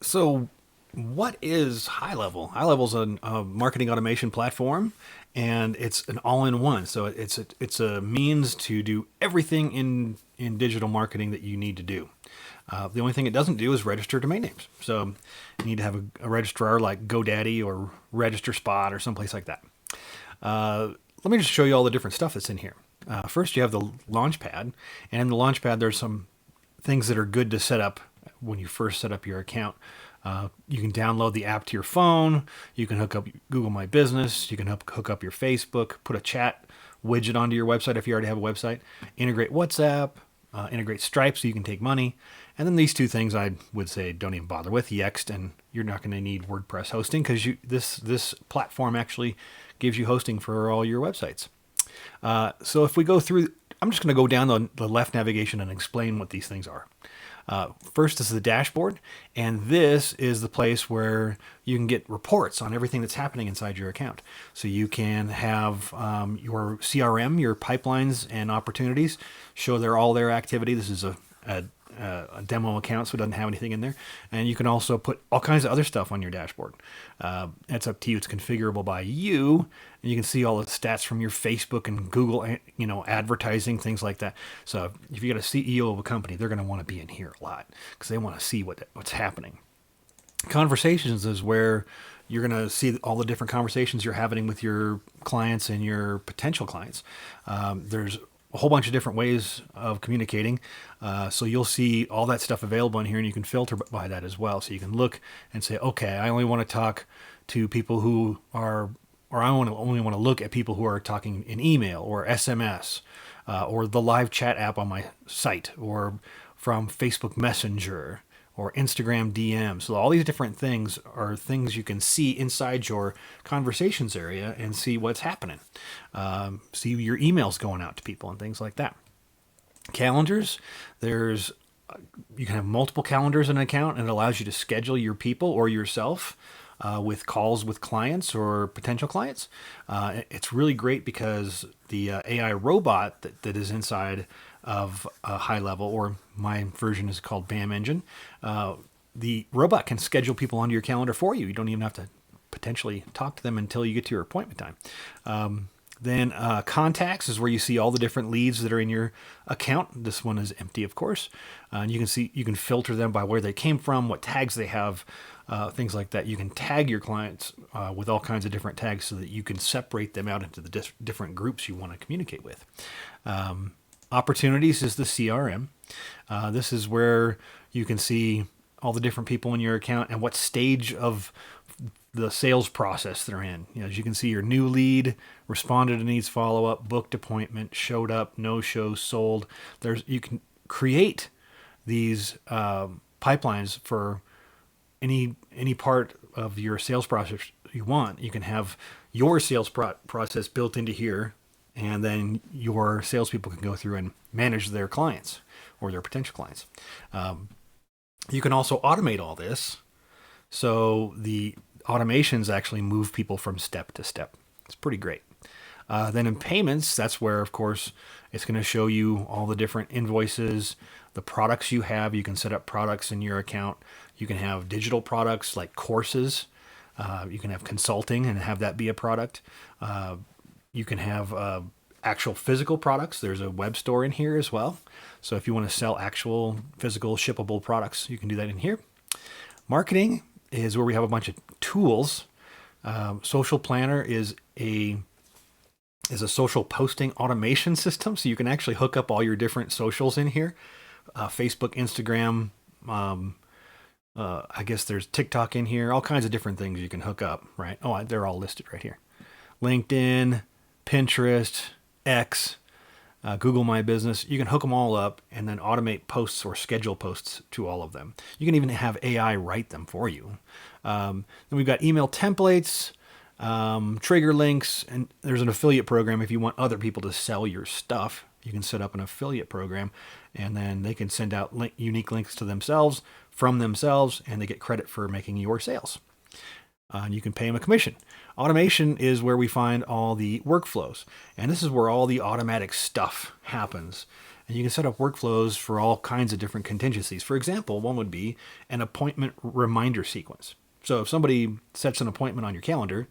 So, what is HighLevel? HighLevel is a marketing automation platform, and it's an all-in-one. So it's a means to do everything in digital marketing that you need to do. The only thing it doesn't do is register domain names. So you need to have a registrar like GoDaddy or Register Spot or someplace like that. Let me just show you all the different stuff that's in here. First, you have the Launchpad, and in the Launchpad, there's some things that are good to set up when you first set up your account. You can download the app to your phone. You can hook up Google My Business. You can hook up your Facebook, put a chat widget onto your website if you already have a website, integrate WhatsApp, integrate Stripe so you can take money. And then these two things I would say don't even bother with, Yext, and you're not going to need WordPress hosting because this platform actually gives you hosting for all your websites. So if we go through, I'm just going to go down the left navigation and explain what these things are. First is the dashboard, and this is the place where you can get reports on everything that's happening inside your account. So you can have your CRM, your pipelines and opportunities, show all their activity. This is a demo account, so it doesn't have anything in there. And you can also put all kinds of other stuff on your dashboard. It's up to you. It's configurable by you, and you can see all the stats from your Facebook and Google, advertising, things like that. So if you got a CEO of a company, they're going to want to be in here a lot because they want to see what's happening. Conversations is where you're going to see all the different conversations you're having with your clients and your potential clients. There's a whole bunch of different ways of communicating. So you'll see all that stuff available in here, and you can filter by that as well. So you can look and say, okay, I only want to talk to people who are, or only want to look at people who are talking in email or SMS, or the live chat app on my site, or from Facebook Messenger or Instagram DM. So all these different things are things you can see inside your conversations area and see what's happening. See your emails going out to people and things like that. Calendars, you can have multiple calendars in an account, and it allows you to schedule your people or yourself with calls with clients or potential clients. It's really great because the AI robot that is inside of HighLevel, or my version is called BAM Engine, the robot can schedule people onto your calendar for you. You don't even have to potentially talk to them until you get to your appointment time. Then contacts is where you see all the different leads that are in your account. This one is empty, of course. And you can filter them by where they came from, what tags they have, things like that. You can tag your clients with all kinds of different tags so that you can separate them out into the different groups you want to communicate with. Opportunities is the CRM. This is where you can see all the different people in your account and what stage of the sales process they're in. As you can see, your new lead, responded to needs follow-up, booked appointment, showed up, no-show, sold. You can create these pipelines for any part of your sales process you want. You can have your sales process built into here, and then your salespeople can go through and manage their clients or their potential clients. You can also automate all this, so the automations actually move people from step to step. It's pretty great. Then in payments, that's where, of course, it's going to show you all the different invoices, the products you have. You can set up products in your account. You can have digital products like courses. You can have consulting and have that be a product. You can have actual physical products. There's a web store in here as well. So if you want to sell actual physical shippable products, you can do that in here. Marketing is where we have a bunch of tools. Social Planner is a social posting automation system. So you can actually hook up all your different socials in here. Facebook, Instagram, I guess there's TikTok in here, all kinds of different things you can hook up, right? Oh, they're all listed right here. LinkedIn, Pinterest, X, Google My Business. You can hook them all up and then automate posts or schedule posts to all of them. You can even have AI write them for you. Then we've got email templates, trigger links, and there's an affiliate program. If you want other people to sell your stuff, you can set up an affiliate program, and then they can send out unique links to themselves, from themselves, and they get credit for making your sales. And you can pay them a commission. Automation is where we find all the workflows, and this is where all the automatic stuff happens. And you can set up workflows for all kinds of different contingencies. For example, one would be an appointment reminder sequence. So if somebody sets an appointment on your calendar,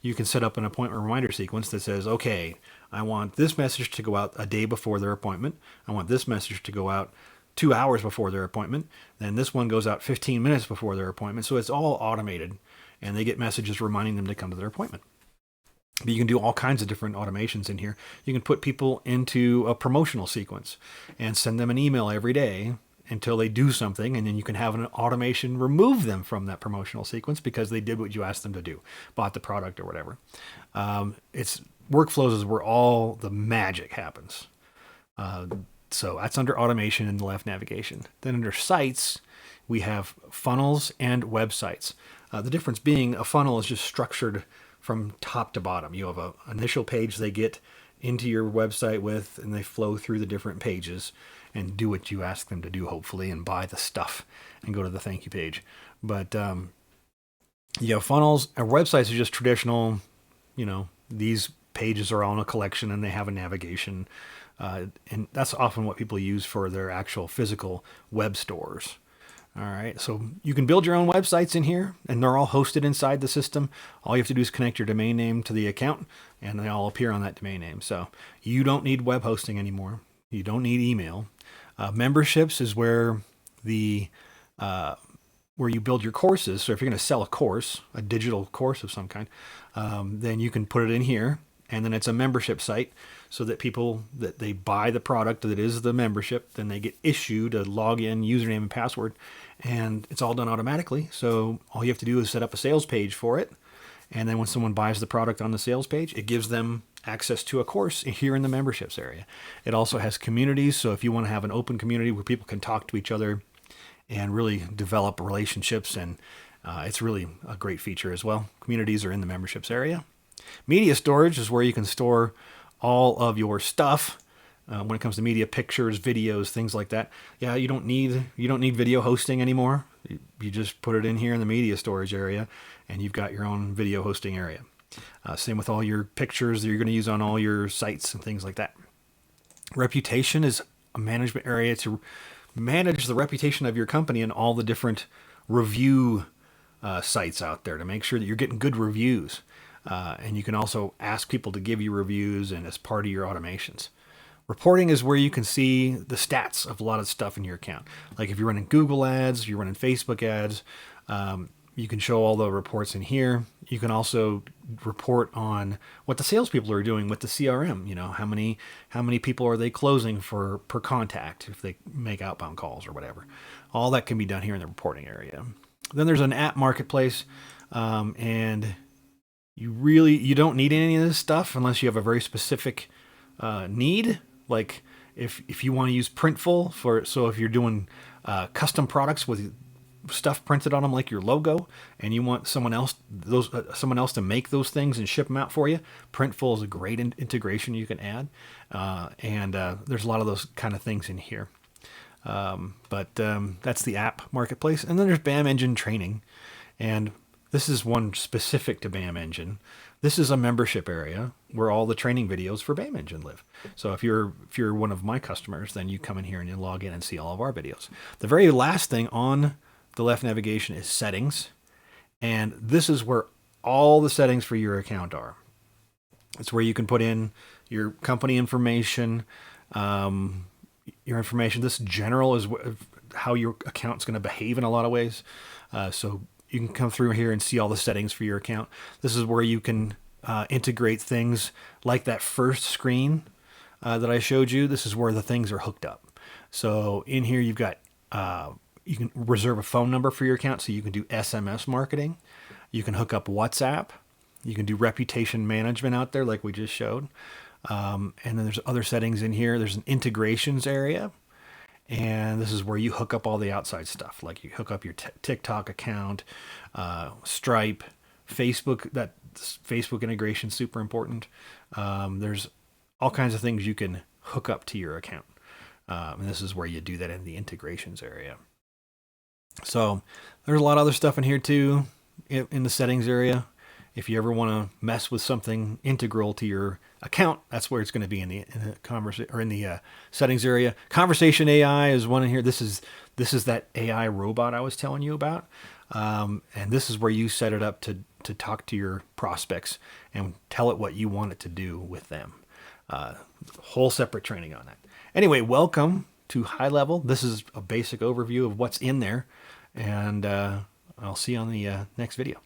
you can set up an appointment reminder sequence that says, okay, I want this message to go out a day before their appointment. I want this message to go out 2 hours before their appointment. Then this one goes out 15 minutes before their appointment. So it's all automated, and they get messages reminding them to come to their appointment. But you can do all kinds of different automations in here. You can put people into a promotional sequence and send them an email every day until they do something, and then you can have an automation remove them from that promotional sequence because they did what you asked them to do, bought the product or whatever. It's workflows is where all the magic happens. So that's under automation in the left navigation. Then under sites, we have funnels and websites. The difference being a funnel is just structured from top to bottom. You have an initial page they get into your website with, and they flow through the different pages and do what you ask them to do, hopefully, and buy the stuff and go to the thank you page. But you have funnels. Our websites are just traditional, these pages are all in a collection and they have a navigation. And that's often what people use for their actual physical web stores. All right, so you can build your own websites in here, and they're all hosted inside the system. All you have to do is connect your domain name to the account, and they all appear on that domain name. So you don't need web hosting anymore. You don't need email. Memberships is where where you build your courses. So if you're going to sell a course, a digital course of some kind, then you can put it in here, and then it's a membership site so that people that they buy the product that is the membership, then they get issued a login, username, and password, and it's all done automatically. So all you have to do is set up a sales page for it, and then when someone buys the product on the sales page, it gives them access to a course here in the memberships area. It also has communities, so if you want to have an open community where people can talk to each other and really develop relationships, and it's really a great feature as well. Communities are in the memberships area. Media storage is where you can store all of your stuff when it comes to media, pictures, videos, things like that. Yeah, you don't need video hosting anymore. You just put it in here in the media storage area, and you've got your own video hosting area. Same with all your pictures that you're going to use on all your sites and things like that. Reputation is a management area to manage the reputation of your company and all the different review sites out there to make sure that you're getting good reviews. And you can also ask people to give you reviews and as part of your automations. Reporting is where you can see the stats of a lot of stuff in your account. Like if you're running Google ads, you're running Facebook ads, you can show all the reports in here. You can also report on what the salespeople are doing with the CRM. How many people are they closing per contact if they make outbound calls or whatever. All that can be done here in the reporting area. Then there's an app marketplace, and you don't need any of this stuff unless you have a very specific need. Like if you want to use Printful so if you're doing custom products with stuff printed on them like your logo, and you want someone else to make those things and ship them out for you, Printful is a great integration you can add, and there's a lot of those kind of things in here. But that's the app marketplace, and then there's BAM Engine training, and this is one specific to BAM Engine. This is a membership area where all the training videos for BAM Engine live. So if you're one of my customers, then you come in here and you log in and see all of our videos. The very last thing on the left navigation is settings, and this is where all the settings for your account are. It's where you can put in your company information, your information. This general is how your account's going to behave in a lot of ways. So you can come through here and see all the settings for your account. This is where you can integrate things like that first screen that I showed you. This is where the things are hooked up. So in here you've got you can reserve a phone number for your account, so you can do SMS marketing. You can hook up WhatsApp. You can do reputation management out there like we just showed. And then there's other settings in here. There's an integrations area. And this is where you hook up all the outside stuff. Like you hook up your TikTok account, Stripe, Facebook. That Facebook integration is super important. There's all kinds of things you can hook up to your account. And this is where you do that in the integrations area. So there's a lot of other stuff in here too, in the settings area. If you ever want to mess with something integral to your account, that's where it's going to be in the conversation or in the settings area. Conversation AI is one in here. This is that AI robot I was telling you about, and this is where you set it up to talk to your prospects and tell it what you want it to do with them. Whole separate training on that. Anyway, welcome to HighLevel. This is a basic overview of what's in there, and I'll see you on the next video.